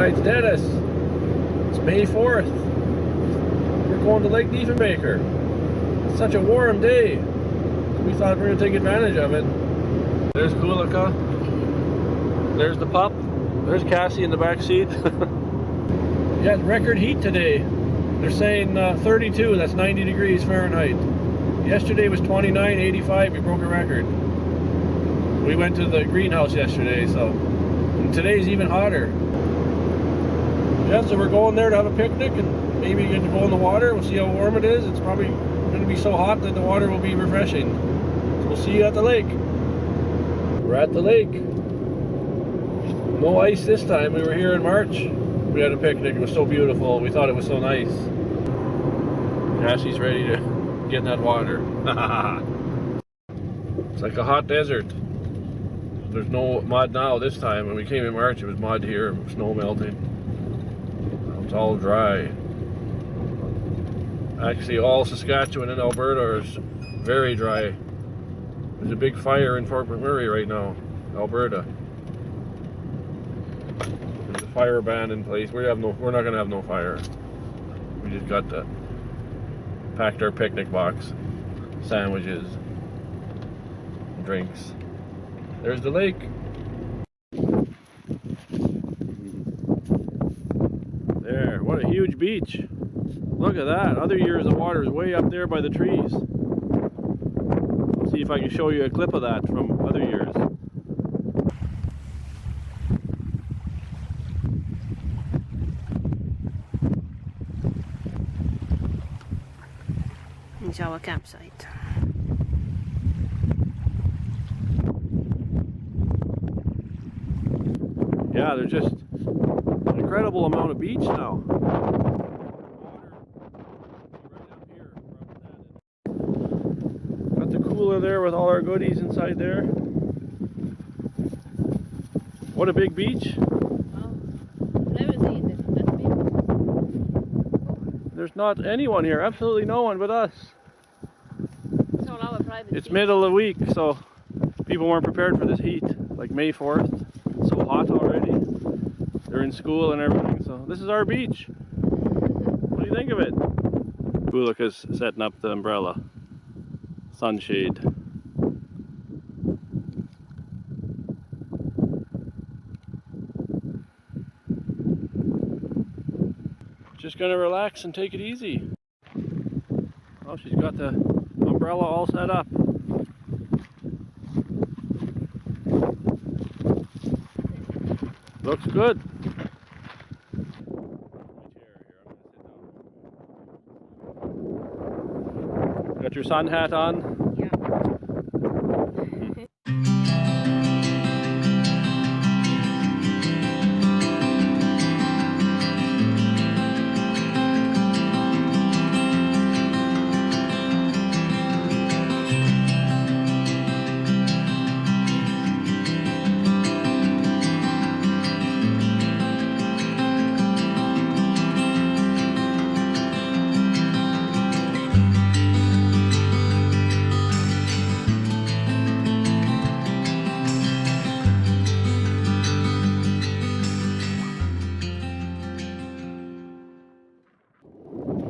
tonight's Dennis. It's May 4th. We're going to Lake Diefenbaker. It's such a warm day. We thought we were going to take advantage of it. There's Kulika. There's the pup. There's Kassie in the back seat. We had record heat today. They're saying 32, that's 90 degrees Fahrenheit. Yesterday was 29, 85, we broke a record. We went to the greenhouse yesterday, so. And today's even hotter. Yeah, so we're going there to have a picnic and maybe get to go in the water. We'll see how warm it is. It's probably going to be so hot that the water will be refreshing. So we'll see you at the lake. We're at the lake. No ice this time. We were here in March. We had a picnic. It was so beautiful. We thought it was so nice. Kassie's ready to get in that water. It's like a hot desert. There's no mud now this time. When we came in March, it was mud here, snow melting. Now it's all dry. Actually, all Saskatchewan and Alberta is very dry. There's a big fire in Fort McMurray right now, Alberta. There's a fire ban in place. We're not going to have no fire. We just got to packed our picnic box, sandwiches, and drinks. There's the lake. There, what a huge beach. Look at that. Other years the water is way up there by the trees. Let's see if I can show you a clip of that from other years. It's our campsite. Yeah, there's just an incredible amount of beach now. Got the cooler there with all our goodies inside there. What a big beach. Never seen it that big. There's not anyone here, absolutely no one but us. It's all our private It's beach. middle of the week, so people weren't prepared for this heat. Like May 4th, it's so hot already. They're in school and everything, so this is our beach. What do you think of it? Kulika's setting up the umbrella. Sunshade. Just gonna relax and take it easy. Oh, she's got the umbrella all set up. Looks good. Got your sun hat on? Yeah.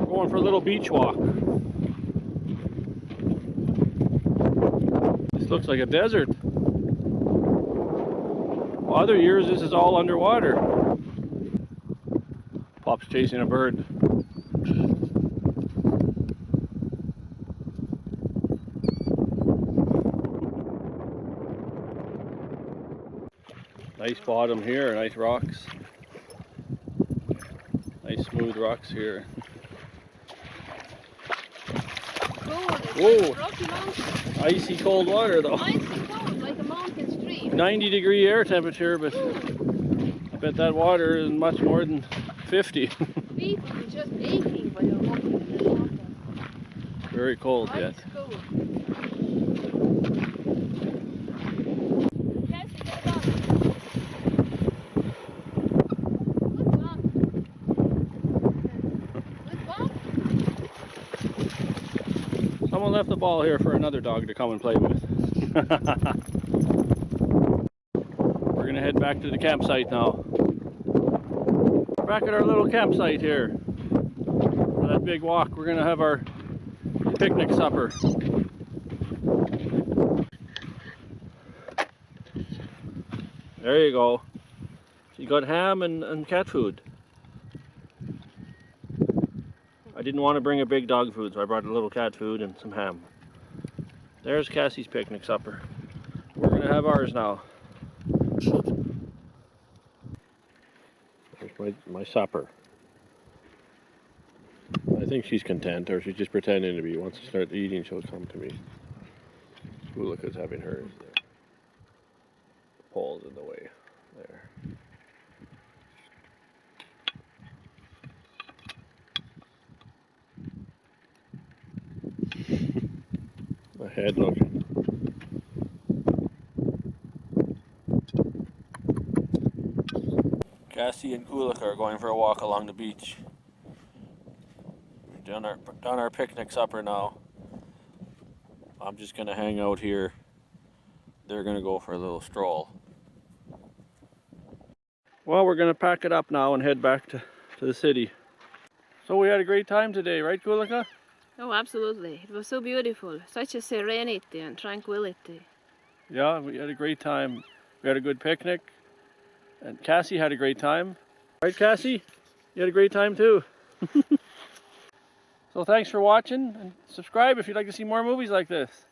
Going for a little beach walk. This looks like a desert. Well, other years this is all underwater. Pop's chasing a bird. Nice bottom here, nice rocks. Nice smooth rocks here. Whoa! Icy cold water though. Icy cold, like a mountain stream. 90-degree air temperature, but I bet that water is much more than 50. Feet are just aching when you're walking in the water. Very cold yet. Ice cold. Someone left the ball here for another dog to come and play with. We're gonna head back to the campsite now. back at our little campsite here. For that big walk, we're gonna have our picnic supper. There you go. So you got ham and cat food. I didn't want to bring a big dog food, so I brought a little cat food and some ham. There's Cassie's picnic supper. We're gonna have ours now. There's my supper. I think she's content, or she's just pretending to be. Once I start eating, she'll come to me. Kulika's having hers there. The pole's in the way. There. My head looking. Kassie and Kulika are going for a walk along the beach. Done our picnic supper now. I'm just gonna hang out here. They're gonna go for a little stroll. Well, we're gonna pack it up now and head back to the city. So we had a great time today, right, Kulika? Oh, absolutely. It was so beautiful. Such a serenity and tranquility. Yeah, we had a great time. We had a good picnic. And Kassie had a great time. Right, Kassie? You had a great time too. So thanks for watching, and subscribe if you'd like to see more movies like this.